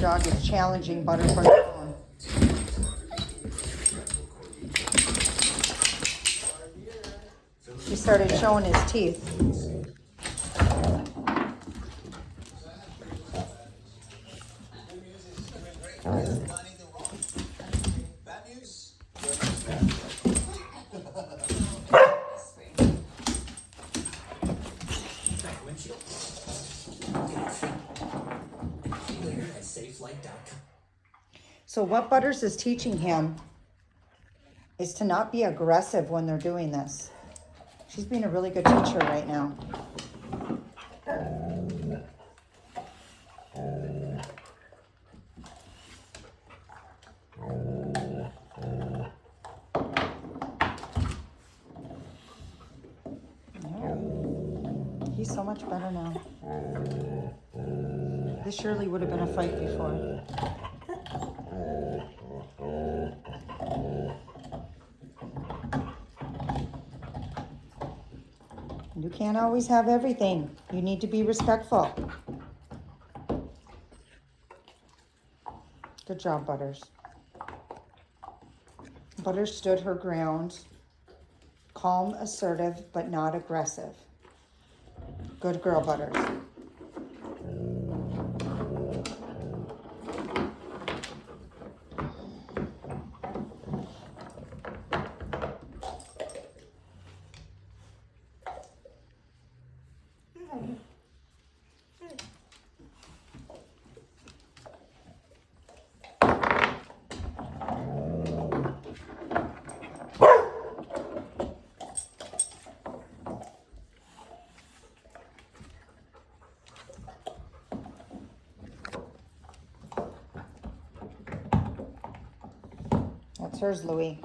dog is challenging Butter for the bone. He started showing his teeth. So what Butters is teaching him is to not be aggressive when they're doing this. She's being a really good teacher right now. He's so much better now. This surely would have been a fight before. You can't always have everything. You need to be respectful. Good job, Butters. Butters stood her ground. Calm, assertive, but not aggressive. Good girl, Butters. That's hers, Louie.